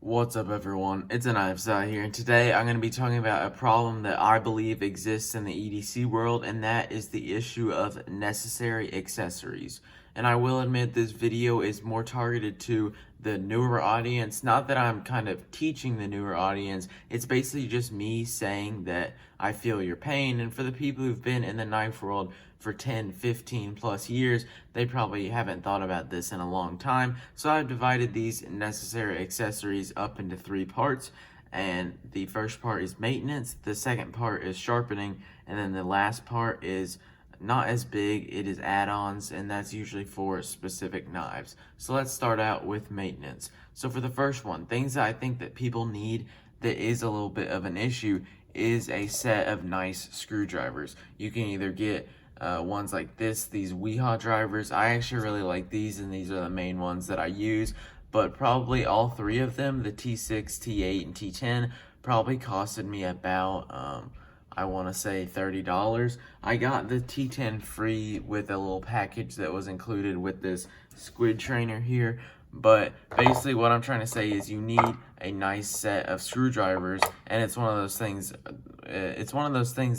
What's up everyone, it's Untitled here, and today I'm going to be talking about a problem that I believe exists in the EDC world, and that is the issue of necessary accessories. And I will admit this video is more targeted to the newer audience. Not that I'm kind of teaching the newer audience, it's basically just me saying that I feel your pain, and for the people who've been in the knife world for 10, 15 plus years, they probably haven't thought about this in a long time. So I've divided these necessary accessories up into 3 parts. And the first part is maintenance, the second part is sharpening, and then the last part is not as big, it is add-ons, and that's usually for specific knives. So let's start out with maintenance. So for the first one, things that I think that people need that is a little bit of an issue is a set of nice screwdrivers. You can either get ones like this, these Weehaw drivers. I actually really like these, and these are the main ones that I use, but probably all 3 of them, the T6, T8, and T10, probably costed me about I want to say $30. I got the T10 free with a little package that was included with this squid trainer here. But basically what I'm trying to say is you need a nice set of screwdrivers, and it's one of those things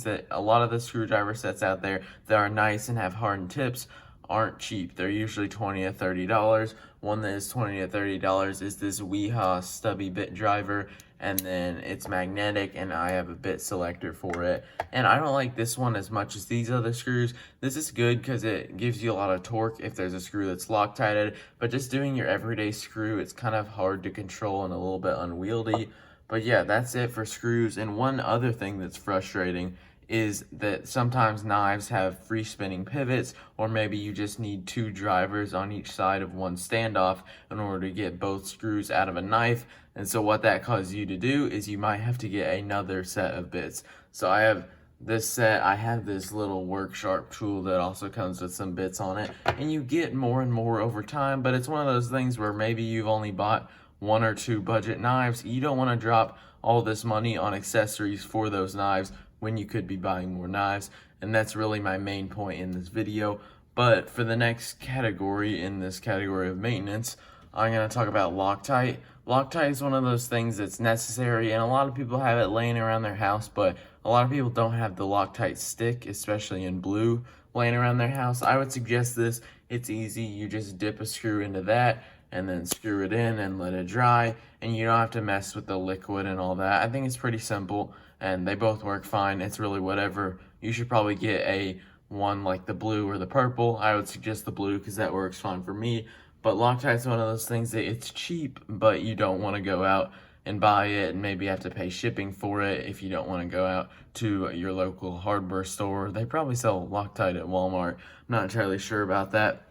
that a lot of the screwdriver sets out there that are nice and have hardened tips aren't cheap. They're usually $20 to $30. One that is $20 to $30 is this Weehaw stubby bit driver, and then it's magnetic, and I have a bit selector for it. And I don't like this one as much as these other screws. This is good because it gives you a lot of torque if there's a screw that's Loctited, but just doing your everyday screw, it's kind of hard to control and a little bit unwieldy. But yeah, that's it for screws. And one other thing that's frustrating is that sometimes knives have free spinning pivots, or maybe you just need 2 drivers on each side of one standoff in order to get both screws out of a knife. And so what that causes you to do is you might have to get another set of bits. So I have this set, I have this little work sharp tool that also comes with some bits on it, and you get more and more over time. But it's one of those things where maybe you've only bought 1 or 2 budget knives. You don't want to drop all this money on accessories for those knives when you could be buying more knives, and that's really my main point in this video. But for the next category in this category of maintenance, I'm going to talk about Loctite. Loctite is one of those things that's necessary, and a lot of people have it laying around their house, but a lot of people don't have the Loctite stick, especially in blue, laying around their house. I would suggest this. It's easy. You just dip a screw into that and then screw it in and let it dry, and you don't have to mess with the liquid and all that. I think it's pretty simple, and they both work fine. It's really whatever. You should probably get a one like the blue or the purple. I would suggest the blue because that works fine for me. But Loctite's one of those things that it's cheap, but you don't want to go out and buy it and maybe have to pay shipping for it if you don't want to go out to your local hardware store. They probably sell Loctite at Walmart. I'm not entirely sure about that.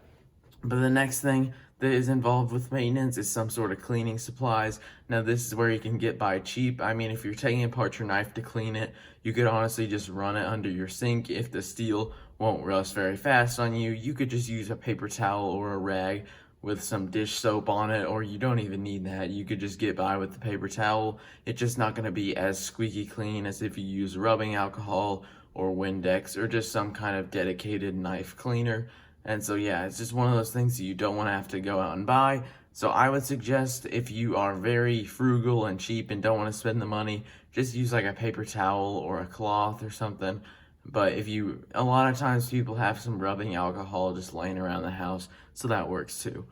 But the next thing that is involved with maintenance is some sort of cleaning supplies. Now this is where you can get by cheap. I mean, if you're taking apart your knife to clean it, you could honestly just run it under your sink. If the steel won't rust very fast on you, you could just use a paper towel or a rag with some dish soap on it, or you don't even need that. You could just get by with the paper towel. It's just not going to be as squeaky clean as if you use rubbing alcohol or Windex or just some kind of dedicated knife cleaner. And so yeah, it's just one of those things that you don't want to have to go out and buy. So I would suggest, if you are very frugal and cheap and don't want to spend the money, just use like a paper towel or a cloth or something. But a lot of times people have some rubbing alcohol just laying around the house, so that works too.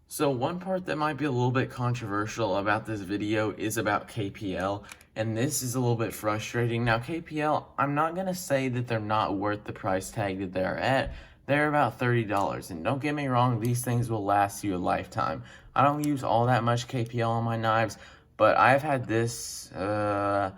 So one part that might be a little bit controversial about this video is about KPL, and this is a little bit frustrating. Now KPL, I'm not going to say that they're not worth the price tag that they're at. They're about $30, and don't get me wrong, these things will last you a lifetime. I don't use all that much KPL on my knives, but I've had this, I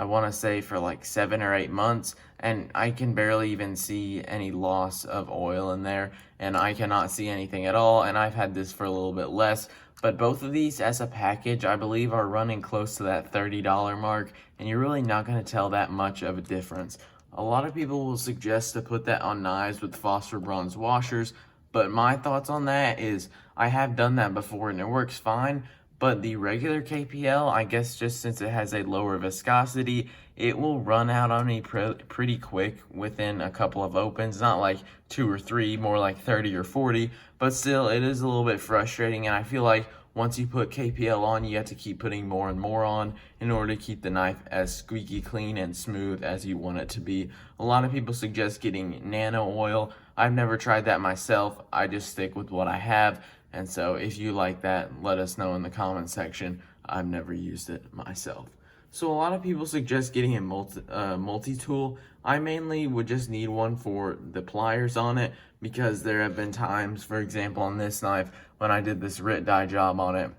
want to say for like 7 or 8 months, and I can barely even see any loss of oil in there, and I cannot see anything at all, and I've had this for a little bit less. But both of these as a package, I believe, are running close to that $30 mark, and you're really not going to tell that much of a difference. A lot of people will suggest to put that on knives with phosphor bronze washers, but my thoughts on that is I have done that before and it works fine. But the regular KPL, I guess just since it has a lower viscosity, it will run out on me pretty quick within a couple of opens. Not like 2 or 3, more like 30 or 40. But still, it is a little bit frustrating, and I feel like once you put KPL on, you have to keep putting more and more on in order to keep the knife as squeaky clean and smooth as you want it to be. A lot of people suggest getting nano oil. I've never tried that myself. I just stick with what I have. And so if you like that, let us know in the comment section. I've never used it myself. So a lot of people suggest getting a multi-tool. I mainly would just need one for the pliers on it, because there have been times, for example on this knife, when I did this RIT die job on it,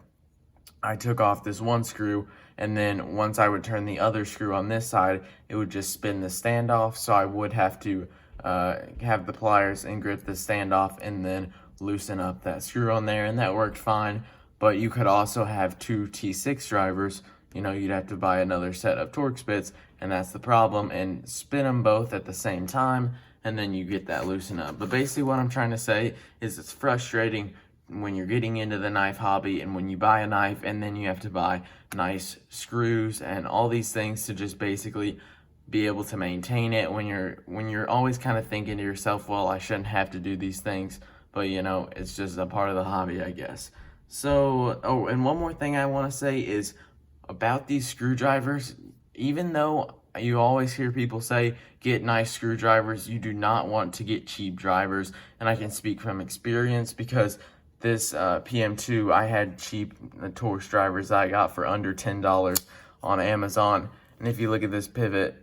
I took off this one screw, and then once I would turn the other screw on this side, it would just spin the stand off, so I would have to have the pliers and grip the stand off and then loosen up that screw on there, and that worked fine. But you could also have two T6 drivers. You know, you'd have to buy another set of Torx bits, and that's the problem, and spin them both at the same time, and then you get that loosen up. But basically what I'm trying to say is it's frustrating when you're getting into the knife hobby and when you buy a knife and then you have to buy nice screws and all these things to just basically be able to maintain it, when you're always kind of thinking to yourself, well, I shouldn't have to do these things, but you know, it's just a part of the hobby, I guess. So, oh, and one more thing I want to say is about these screwdrivers. Even though you always hear people say get nice screwdrivers, you do not want to get cheap drivers, and I can speak from experience because this PM2, I had cheap Torx drivers that I got for under $10 on Amazon, and if you look at this pivot,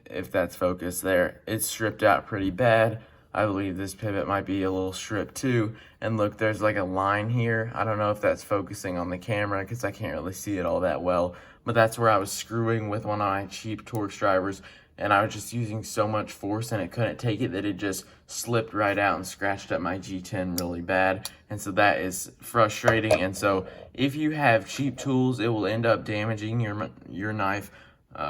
if that's focused there, it's stripped out pretty bad. I believe this pivot might be a little stripped too. And look, there's like a line here. I don't know if that's focusing on the camera because I can't really see it all that well, but that's where I was screwing with one of my cheap Torx drivers, and I was just using so much force and it couldn't take it that it just slipped right out and scratched up my G10 really bad. And so that is frustrating. And so if you have cheap tools, it will end up damaging your knife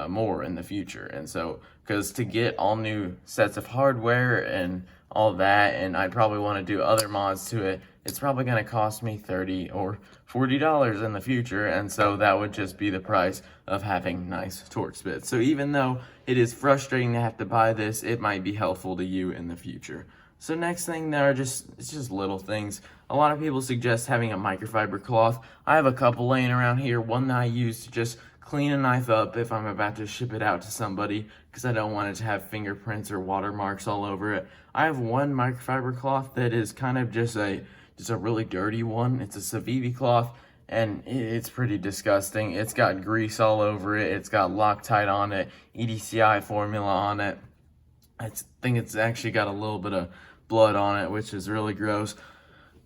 more in the future. And so, because to get all new sets of hardware and all that, and I'd probably want to do other mods to it, it's probably going to cost me $30 or $40 in the future, and so that would just be the price of having nice Torx bits. So even though it is frustrating to have to buy this, it might be helpful to you in the future. So next thing, it's just little things. A lot of people suggest having a microfiber cloth. I have a couple laying around here, one that I use to just clean a knife up if I'm about to ship it out to somebody, because I don't want it to have fingerprints or watermarks all over it. I have one microfiber cloth that is kind of just a really dirty one. It's a Civivi cloth, and it's pretty disgusting. It's got grease all over it. It's got Loctite on it, EDCI formula on it. I think it's actually got a little bit of blood on it, which is really gross.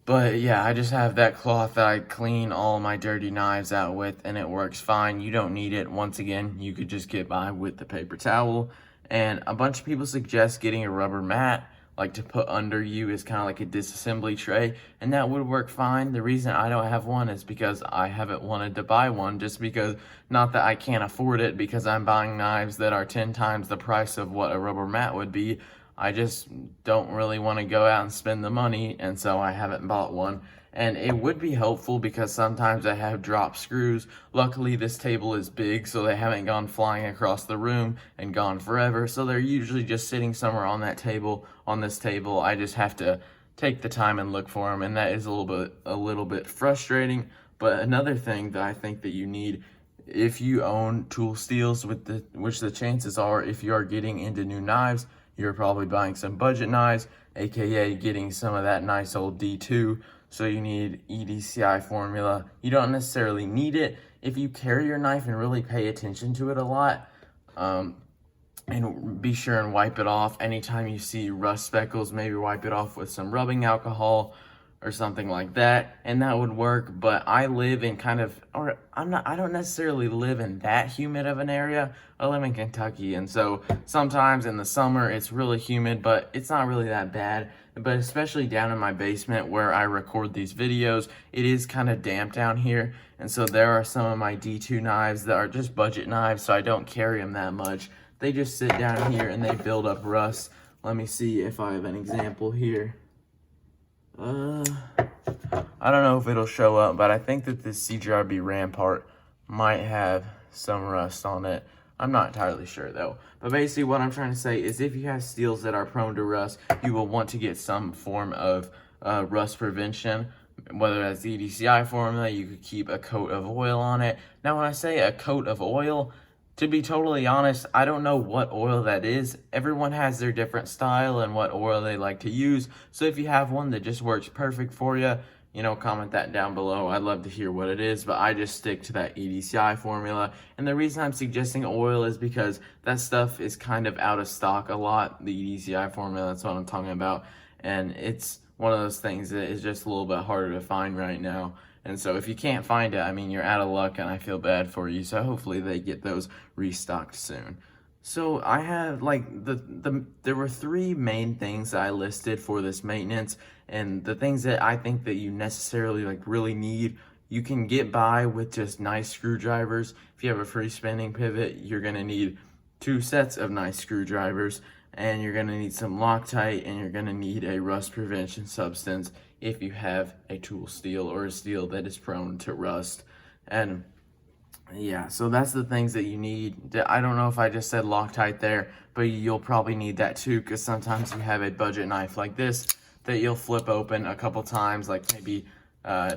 But yeah, I just have that cloth that I clean all my dirty knives out with, and it works fine. You don't need it. Once again, you could just get by with the paper towel. And a bunch of people suggest getting a rubber mat, like to put under you, is kind of like a disassembly tray, and that would work fine. The reason I don't have one is because I haven't wanted to buy one, just because, not that I can't afford it, because I'm buying knives that are 10 times the price of what a rubber mat would be. I just don't really want to go out and spend the money, and so I haven't bought one. And it would be helpful because sometimes I have drop screws. Luckily, this table is big, so they haven't gone flying across the room and gone forever. So they're usually just sitting somewhere on that table, on this table. I just have to take the time and look for them, and that is a little bit frustrating. But another thing that I think that you need, if you own tool steels, which the chances are, if you are getting into new knives, you're probably buying some budget knives, aka getting some of that nice old D2. So you need EDCI formula. You don't necessarily need it if you carry your knife and really pay attention to it a lot. And be sure and wipe it off. Anytime you see rust speckles, maybe wipe it off with some rubbing alcohol or something like that, and that would work. But I live in I don't necessarily live in that humid of an area. I live in Kentucky, and so sometimes in the summer it's really humid, but it's not really that bad. But especially down in my basement where I record these videos, it is kind of damp down here, and so there are some of my D2 knives that are just budget knives, so I don't carry them that much. They just sit down here and they build up rust. Let me see if I have an example here. I don't know if it'll show up, but I think that this CGRB Rampart might have some rust on it. I'm not entirely sure though. But basically what I'm trying to say is if you have steels that are prone to rust, you will want to get some form of rust prevention. whether that's the EDCI formula, you could keep a coat of oil on it. Now, when I say a coat of oil, to be totally honest, I don't know what oil that is. Everyone has their different style and what oil they like to use. So if you have one that just works perfect for you, comment that down below. I'd love to hear what it is, but I just stick to that EDCI formula. And the reason I'm suggesting oil is because that stuff is kind of out of stock a lot. The EDCI formula, that's what I'm talking about. And it's one of those things that is just a little bit harder to find right now. And so if you can't find it, I mean, you're out of luck, and I feel bad for you. So hopefully they get those restocked soon. So I have there were 3 main things that I listed for this maintenance, and the things that I think that you necessarily really need. You can get by with just nice screwdrivers. If you have a free spinning pivot, you're gonna need 2 sets of nice screwdrivers, and you're gonna need some Loctite, and you're gonna need a rust prevention substance if you have a tool steel or a steel that is prone to rust. And yeah, so that's the things that you need. I don't know if I just said Loctite there, but you'll probably need that too, because sometimes you have a budget knife like this that you'll flip open a couple times, like maybe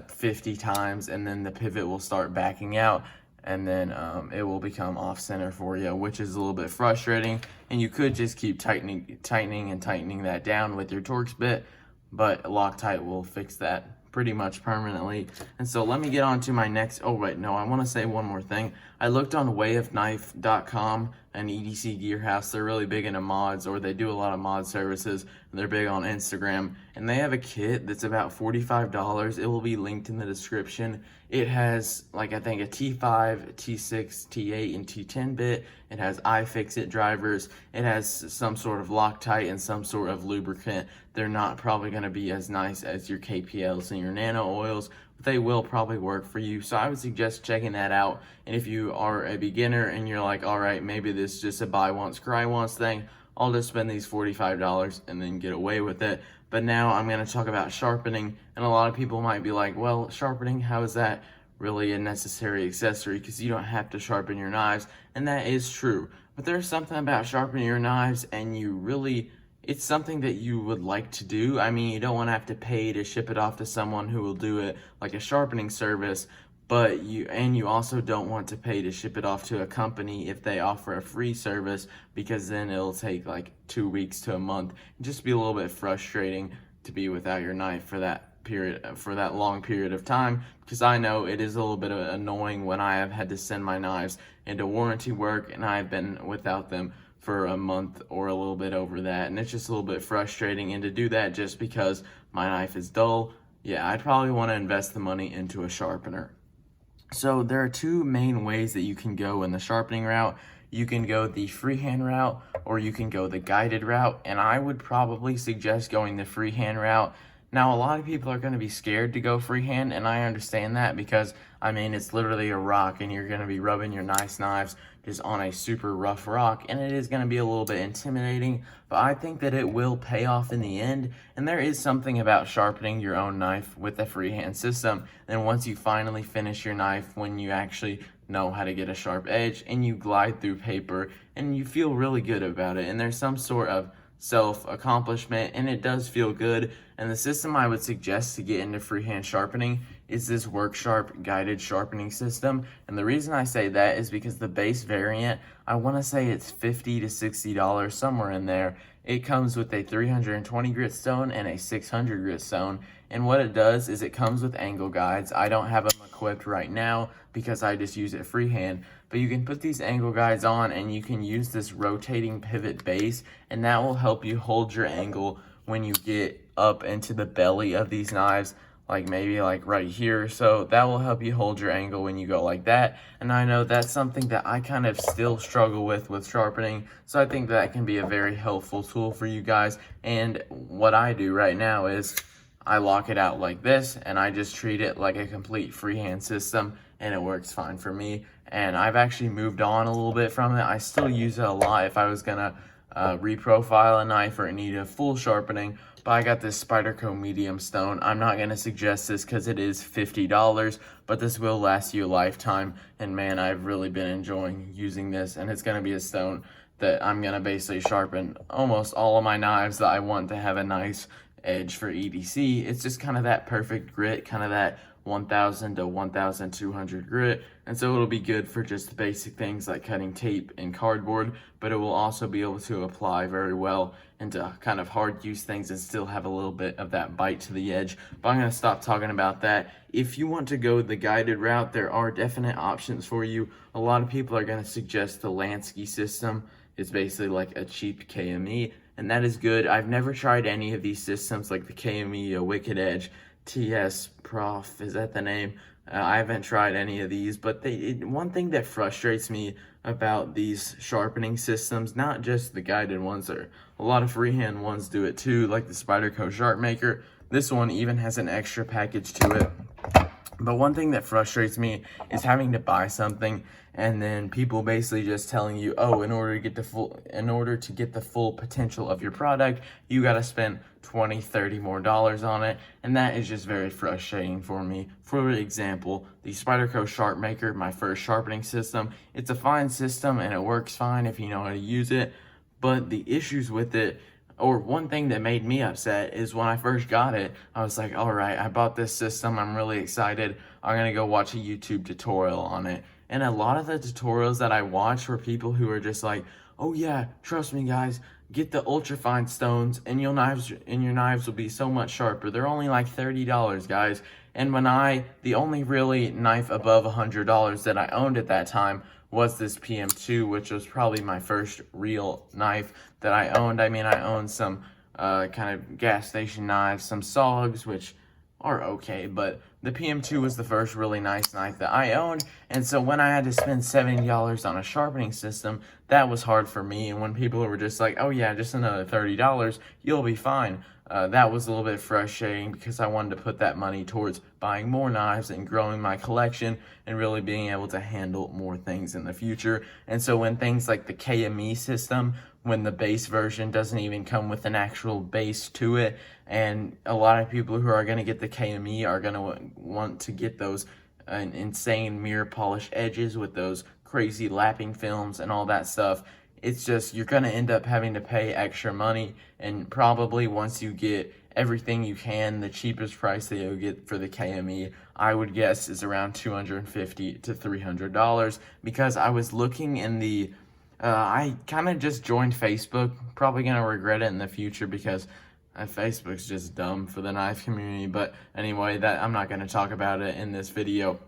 50 times, and then the pivot will start backing out, and then it will become off center for you, which is a little bit frustrating. And you could just keep tightening that down with your Torx bit, but Loctite will fix that pretty much permanently. And so let me get on to my next, oh wait, no, I want to say one more thing. I looked on wayofknife.com, an EDC gear house. They're really big into mods, or they do a lot of mod services. They're big on Instagram, and they have a kit that's about $45. It will be linked in the description. It has, I think, a T5, T6, T8, and T10 bit. It has iFixit drivers. It has some sort of Loctite and some sort of lubricant. They're not probably going to be as nice as your KPLs and your nano oils, but they will probably work for you. So I would suggest checking that out. And if you are a beginner and you're like, all right, maybe this is just a buy once, cry once thing, I'll just spend these $45 and then get away with it. But now I'm going to talk about sharpening, and a lot of people might be like, well, sharpening, how is that really a necessary accessory? Because you don't have to sharpen your knives, and that is true. But there's something about sharpening your knives, and it's something that you would like to do. I mean, you don't want to have to pay to ship it off to someone who will do it like a sharpening service, but you also don't want to pay to ship it off to a company if they offer a free service, because then it'll take 2 weeks to a month. It'd just be a little bit frustrating to be without your knife for that long period of time, because I know it is a little bit annoying when I have had to send my knives into warranty work and I've been without them for a month or a little bit over that, and it's just a little bit frustrating. And to do that just because my knife is dull, yeah, I'd probably want to invest the money into a sharpener. So there are 2 main ways that you can go in the sharpening route. You can go the freehand route, or you can go the guided route, and I would probably suggest going the freehand route. Now, a lot of people are going to be scared to go freehand, and I understand that, because I mean, it's literally a rock, and you're going to be rubbing your nice knives just on a super rough rock, and it is going to be a little bit intimidating, but I think that it will pay off in the end. And there is something about sharpening your own knife with a freehand system. And once you finally finish your knife, when you actually know how to get a sharp edge and you glide through paper, and you feel really good about it, and there's some sort of self-accomplishment, and it does feel good. And the system I would suggest to get into freehand sharpening is this WorkSharp guided sharpening system. And the reason I say that is because the base variant, I want to say it's $50 to $60, somewhere in there. It comes with a 320 grit stone and a 600 grit stone. And what it does is it comes with angle guides. I don't have them equipped right now because I just use it freehand. But you can put these angle guides on, and you can use this rotating pivot base, and that will help you hold your angle when you get up into the belly of these knives, maybe right here. So that will help you hold your angle when you go like that. And I know that's something that I kind of still struggle with sharpening. So I think that can be a very helpful tool for you guys. And what I do right now is I lock it out like this, and I just treat it like a complete freehand system, and it works fine for me. And I've actually moved on a little bit from it. I still use it a lot if I was gonna reprofile a knife or it needed a full sharpening, but I got this Spyderco medium stone. I'm not gonna suggest this because it is $50, but this will last you a lifetime. And man, I've really been enjoying using this, and it's gonna be a stone that I'm gonna basically sharpen almost all of my knives that I want to have a nice edge for EDC. It's just kind of that perfect grit, kind of that 1000 to 1200 grit, and so it'll be good for just basic things like cutting tape and cardboard, but it will also be able to apply very well into kind of hard use things and still have a little bit of that bite to the edge. But I'm going to stop talking about that. If you want to go the guided route, there are definite options for you. A lot of people are going to suggest the Lansky System. It's basically like a cheap KME, and that is good. I've never tried any of these systems like the KME, Wicked Edge, TS Prof, is that the name? I haven't tried any of these, but one thing that frustrates me about these sharpening systems, not just the guided ones, or a lot of freehand ones do it too, like the Spyderco Sharp Maker. This one even has an extra package to it. But one thing that frustrates me is having to buy something and then people basically just telling you, oh, in order to get the full potential of your product, you got to spend $20, $30 more on it, and that is just very frustrating for me. For example, the Spyderco Sharp Maker, my first sharpening system, it's a fine system and it works fine if you know how to use it, but the issues with it, or one thing that made me upset, is when I first got it, I was like, all right, I bought this system, I'm really excited, I'm gonna go watch a YouTube tutorial on it. And a lot of the tutorials that I watched were people who are just like, oh yeah, trust me guys, get the ultra fine stones and your knives will be so much sharper. They're only like $30, guys. And the only really knife above $100 that I owned at that time was this PM2, which was probably my first real knife that I owned. I mean, I owned some kind of gas station knives, some SOGs, which are okay, but the PM2 was the first really nice knife that I owned, and so when I had to spend $70 on a sharpening system, that was hard for me. And when people were just like, oh yeah, just another $30, you'll be fine, that was a little bit frustrating because I wanted to put that money towards buying more knives and growing my collection and really being able to handle more things in the future. And so when things like the KME system, when the base version doesn't even come with an actual base to it, and a lot of people who are going to get the KME are going to want to get those insane mirror polish edges with those crazy lapping films and all that stuff. It's just, you're going to end up having to pay extra money, and probably once you get everything you can, the cheapest price that you'll get for the KME, I would guess, is around $250 to $300, because I was looking in the I kind of just joined Facebook, probably going to regret it in the future because Facebook's just dumb for the knife community. But anyway, I'm not going to talk about it in this video.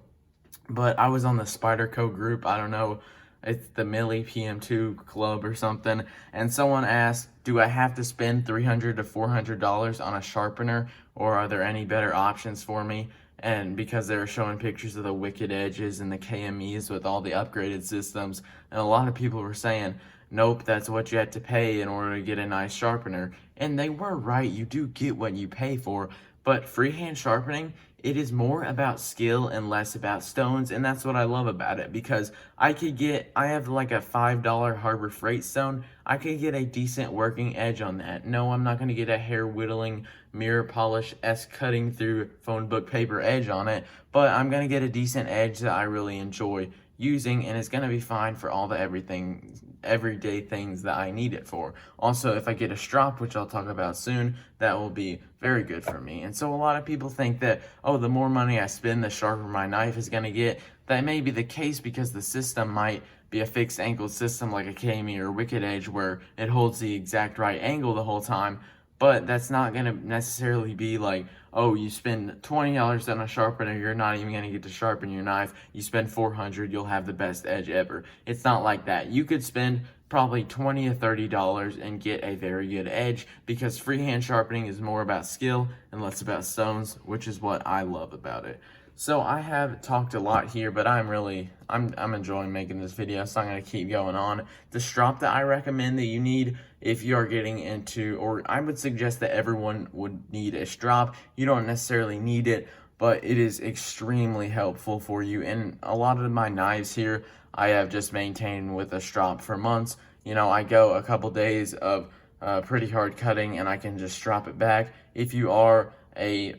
But I was on the Spyderco group, I don't know, it's the Millie PM2 club or something, and someone asked, do I have to spend $300 to $400 on a sharpener, or are there any better options for me? And because they were showing pictures of the Wicked Edges and the KMEs with all the upgraded systems, and a lot of people were saying, nope, that's what you have to pay in order to get a nice sharpener. And they were right, you do get what you pay for, but freehand sharpening, it is more about skill and less about stones, and that's what I love about it, because I have like a $5 Harbor Freight stone, I could get a decent working edge on that. No, I'm not going to get a hair whittling, mirror polish, cutting through phone book paper edge on it, but I'm going to get a decent edge that I really enjoy using, and it's going to be fine for all the everyday things that I need it for. Also, if I get a strop, which I'll talk about soon, that will be very good for me. And so a lot of people think that, oh, the more money I spend, the sharper my knife is going to get. That may be the case because the system might be a fixed angled system like a KME or Wicked Edge where it holds the exact right angle the whole time, but that's not going to necessarily be like, oh, you spend $20 on a sharpener, you're not even going to get to sharpen your knife. You spend $400, you'll have the best edge ever. It's not like that. You could spend probably $20 to $30 and get a very good edge, because freehand sharpening is more about skill and less about stones, which is what I love about it. So I have talked a lot here, but I'm enjoying making this video, so I'm going to keep going on. The strop that I recommend that you need if you are getting into, or I would suggest that everyone would need a strop. You don't necessarily need it, but it is extremely helpful for you. And a lot of my knives here, I have just maintained with a strop for months. You know, I go a couple days of pretty hard cutting and I can just strop it back. If you are a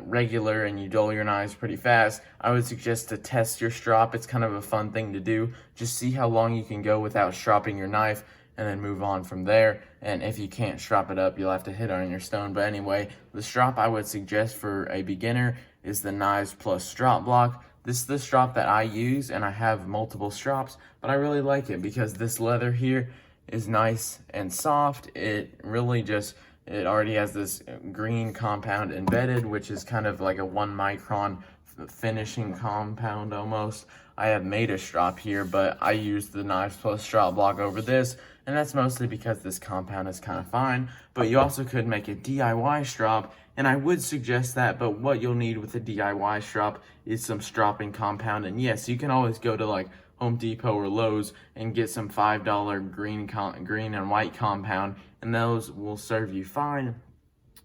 regular and you dull your knives pretty fast, I would suggest to test your strop. It's kind of a fun thing to do. Just see how long you can go without stropping your knife, and then move on from there. And if you can't strop it up, you'll have to hit on your stone. But anyway, the strop I would suggest for a beginner is the Knives Plus Strop Block. This is the strop that I use, and I have multiple strops, but I really like it because this leather here is nice and soft. It already has this green compound embedded, which is kind of like a 1 micron finishing compound almost. I have made a strop here, but I use the Knives Plus Strop Block over this, and that's mostly because this compound is kind of fine. But you also could make a DIY strop, and I would suggest that, but what you'll need with a DIY strop is some stropping compound. And yes, you can always go to like Home Depot or Lowe's and get some $5 green and white compound, and those will serve you fine.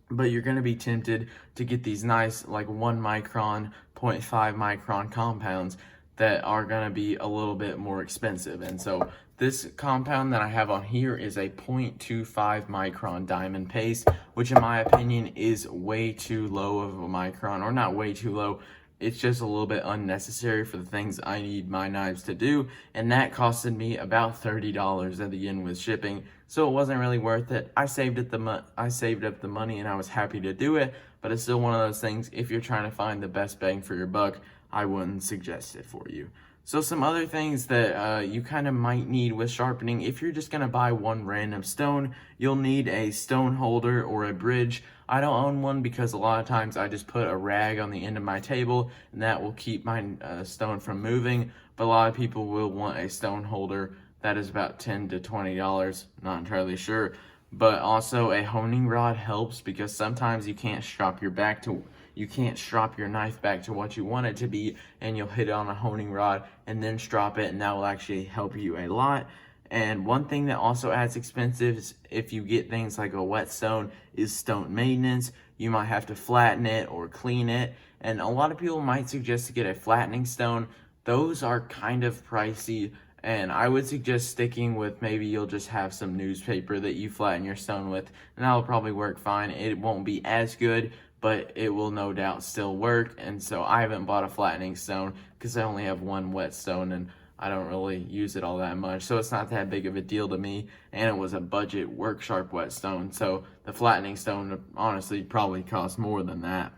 But you're going to be tempted to get these nice like 1 micron, 0.5 micron compounds that are going to be a little bit more expensive. And so this compound that I have on here is a 0.25 micron diamond paste, which in my opinion is way too low of a micron, or not way too low. It's just a little bit unnecessary for the things I need my knives to do, and that costed me about $30 at the end with shipping, so it wasn't really worth it. I saved up the money, and I was happy to do it, but it's still one of those things, if you're trying to find the best bang for your buck, I wouldn't suggest it for you. So some other things that you kind of might need with sharpening: if you're just going to buy one random stone, you'll need a stone holder or a bridge. I don't own one because a lot of times I just put a rag on the end of my table, and that will keep my stone from moving. But a lot of people will want a stone holder. That is about $10 to $20, not entirely sure. But also a honing rod helps, because sometimes you can't strop your knife back to what you want it to be, and you'll hit it on a honing rod and then strop it, and that will actually help you a lot. And one thing that also adds expenses if you get things like a whetstone is stone maintenance. You might have to flatten it or clean it, and a lot of people might suggest to get a flattening stone. Those are kind of pricey, and I would suggest sticking with, maybe you'll just have some newspaper that you flatten your stone with, and that'll probably work fine. It won't be as good, but it will no doubt still work. And so I haven't bought a flattening stone because I only have one whetstone, and I don't really use it all that much, so it's not that big of a deal to me, and it was a budget work sharp whetstone, so the flattening stone honestly probably cost more than that.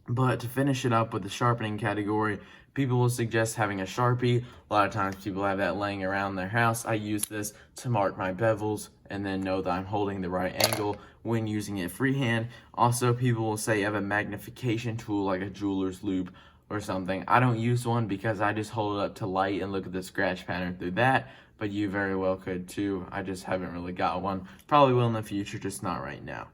But to finish it up with the sharpening category, people will suggest having a Sharpie. A lot of times people have that laying around their house. I use this to mark my bevels and then know that I'm holding the right angle when using it freehand. Also, people will say you have a magnification tool like a jeweler's loupe or something. I don't use one because I just hold it up to light and look at the scratch pattern through that, but you very well could too. I just haven't really got one. Probably will in the future, just not right now.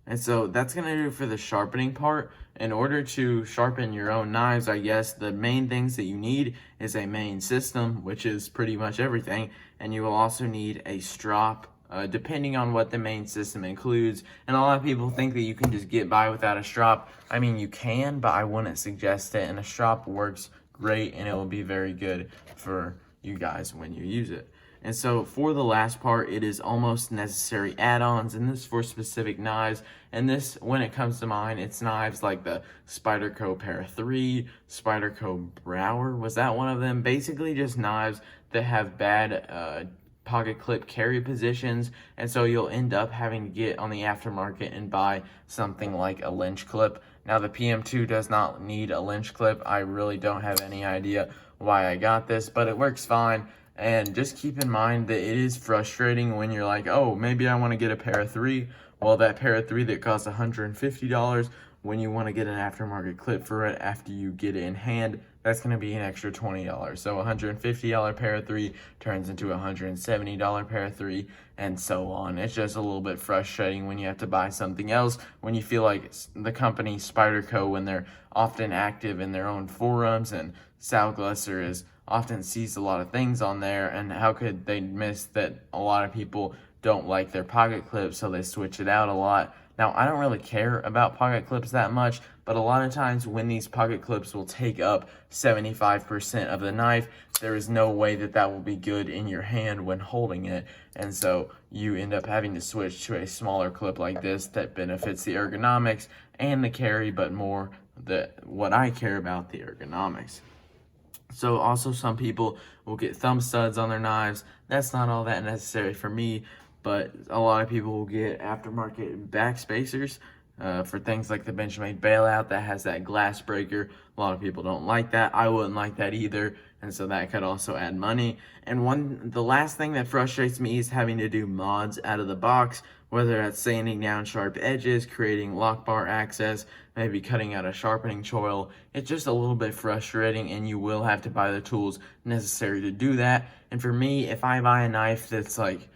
And so that's going to do it for the sharpening part. In order to sharpen your own knives, I guess the main things that you need is a main system, which is pretty much everything, and you will also need a strop, depending on what the main system includes. And a lot of people think that you can just get by without a strop. I mean, you can, but I wouldn't suggest it, and a strop works great, and it will be very good for you guys when you use it. And so for the last part, it is almost necessary add-ons, and this is for specific knives. And this, when it comes to mine, it's knives like the Spyderco Para 3, Spyderco Brower, was that one of them? Basically just knives that have bad pocket clip carry positions, and so you'll end up having to get on the aftermarket and buy something like a Lynch clip. Now the PM2 does not need a Lynch clip. I really don't have any idea why I got this, but it works fine. And just keep in mind that it is frustrating when you're like, oh, maybe I want to get a Para 3. Well, that Para 3 that costs $150, when you want to get an aftermarket clip for it after you get it in hand, that's going to be an extra $20. So $150 Para 3 turns into $170 Para 3, and so on. It's just a little bit frustrating when you have to buy something else, when you feel like the company Spyderco, when they're often active in their own forums, and Sal Glusser is often sees a lot of things on there, and how could they miss that a lot of people don't like their pocket clips, so they switch it out a lot. Now, I don't really care about pocket clips that much, but a lot of times when these pocket clips will take up 75% of the knife, there is no way that that will be good in your hand when holding it, and so you end up having to switch to a smaller clip like this that benefits the ergonomics and the carry, but more what I care about, the ergonomics. So also some people will get thumb studs on their knives. That's not all that necessary for me, but a lot of people will get aftermarket back spacers for things like the Benchmade bailout that has that glass breaker. A lot of people don't like that. I wouldn't like that either, and so that could also add money. And the last thing that frustrates me is having to do mods out of the box, whether that's sanding down sharp edges, creating lock bar access, maybe cutting out a sharpening choil. It's just a little bit frustrating, and you will have to buy the tools necessary to do that. And for me, if I buy a knife that's like,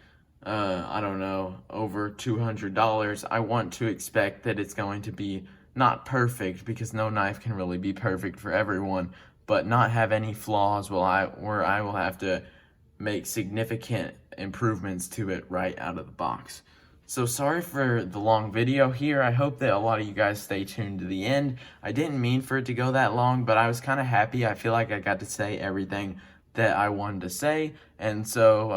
I don't know, over $200, I want to expect that it's going to be not perfect, because no knife can really be perfect for everyone, but not have any flaws where I will have to make significant improvements to it right out of the box. So sorry for the long video here. I hope that a lot of you guys stay tuned to the end. I didn't mean for it to go that long, but I was kind of happy. I feel like I got to say everything that I wanted to say. And so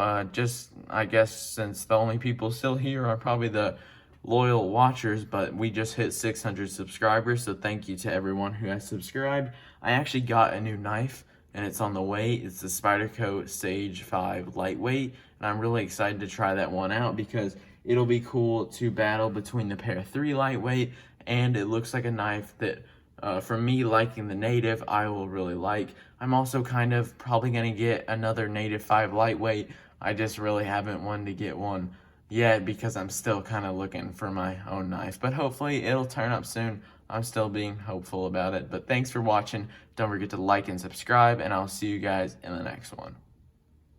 I guess since the only people still here are probably the loyal watchers, but we just hit 600 subscribers, so thank you to everyone who has subscribed. I actually got a new knife, and it's on the way. It's the Spyderco Sage 5 Lightweight, and I'm really excited to try that one out because it'll be cool to battle between the Para 3 Lightweight, and it looks like a knife that, for me liking the Native, I will really like. I'm also kind of probably going to get another Native 5 Lightweight. I just really haven't wanted to get one yet because I'm still kind of looking for my own knife, but hopefully it'll turn up soon. I'm still being hopeful about it, but thanks for watching. Don't forget to like and subscribe, and I'll see you guys in the next one.